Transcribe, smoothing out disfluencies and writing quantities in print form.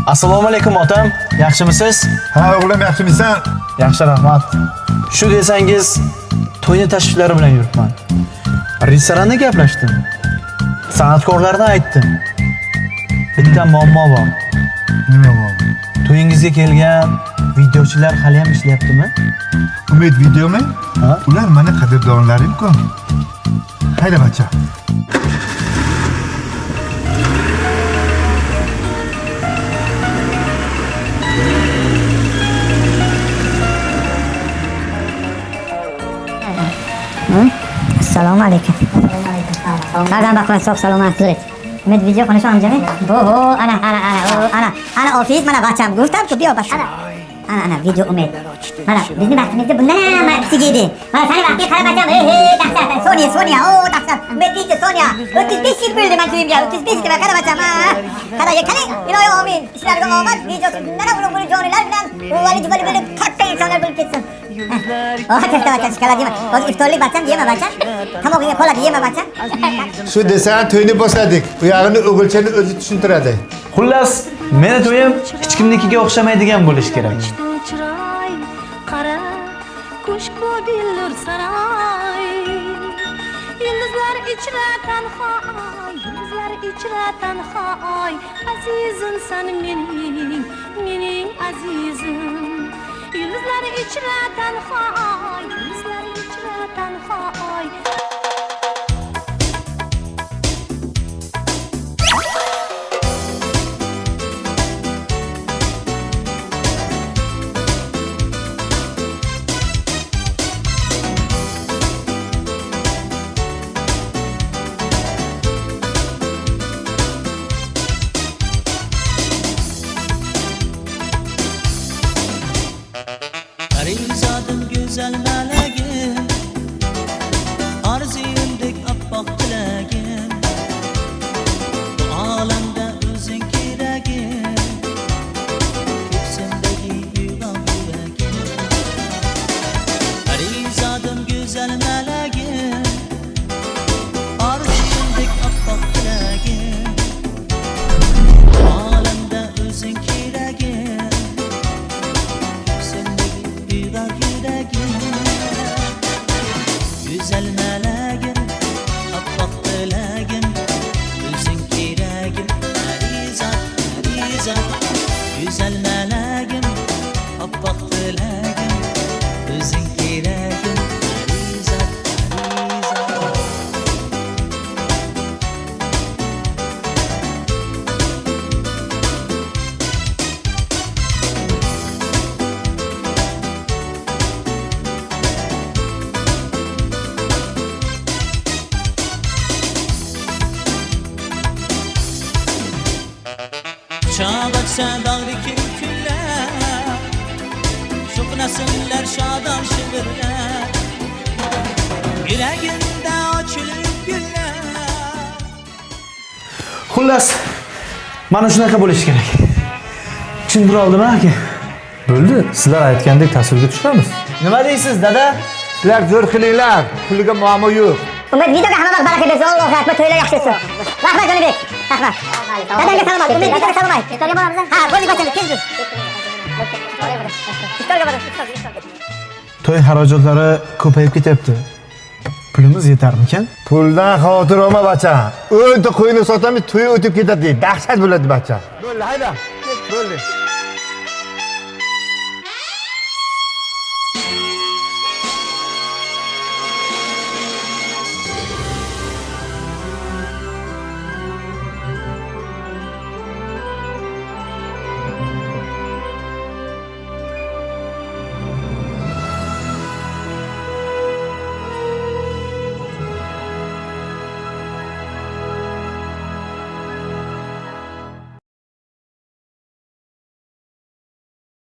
Assalomu alaykum otam. Yaxshimisiz? Ha o'g'lim, yaxshimisan? Yaxshi, rahmat. Shu desangiz, to'yni tashvishlari bilan yuribman. Restoranda gaplashdim. San'atkorlardan aytdim. Bitta muammo bor. Nima bor? To'yingizga kelgan videochilar hali ham ishlayaptimi? Umid videomi? Ha? Ular meni qadrdonlarim-ku. Hayda bacha. Assalomu alaykum. Qadam baqman, sog' salomat turing. Umid video konuşu amcamı. Oho, ana ofis, mana bacham. Guftam-ku, biyo bacham. Ana video Umid. Mana bizni vaqtimizda bundan ham kichik. Mana seni vaqtga qarab bacham. Dahshat. Sonya, dahshat. Umidni Sonya. 35 yil bo'ldi men to'yimga. 35 yil qarab bacham. Qaraga qaling. Iloyo amin. Ishlarga omad, videosi bundan ham ulug' jonilar bilan o'vali jibali bo'lib katta insonlar bo'lib ketsin. Katta bacham, shikoladimi? Hozir iftorlik bacham, yema bacham. Tomog'iga qoladi, yema bacham. Shu desang to'yni boshladik. Bu yog'ini o'g'ilchani o'zi tushuntiradi. Xullas, meni to'yim hech kimnikiga o'xshamaydigan bo'lish kerak. Qara, kushku dillur saroy. Yulduzlar ichra tanhoy. Azizim sen mening azizim. Yulduzlar ichra tanhoy. Arizadım güzel meleğim, arzuyumdek appak dileğim. Bu alemde özün keregim, göğsümdeki yuvan yüreğim. Arizadım güzel meleğim, arzuyumdek appak dileğim. Bu alemde özün keregim, güzel meleğim, appak dileğim, özün keregim, arizat. Güzel meleğim, appak dileğim, özün keregim, arizat. Çağlatsa bağrıki küller, şoknasınlar şadan şıvırlar, yüreğimde açılır güller. Xullas, mana shunaqa bo'lishi kerak. Tushuntir oldimi aka? Bo'ldi, sizlar aytgandek tasvirga tushamiz. Nima deysiz, dada? Sizlar zo'r qilinglar. Puliga muammo yo'q. Umid videoga hamma vaqt baraka bersin. Allohu akbar, to'ylar yaxshi bo'lsin. Rahmat Jonibek. Rahmat. Dadangga salom ayt. Umid videoga salom ayt. Iftorga boramiz. Ha, bo'ldi bacham, tez yur. Iftorga boramiz. To'y xarajatlari ko'payib ketyapti. Pulimiz yetarmikan? Puldan xavotir olma bacha. O'nta qo'yni sotamiz, to'y o'tib ketadi. Dahshat bo'ladi bacha. Bo'ldi, hayda. Bo'ldi.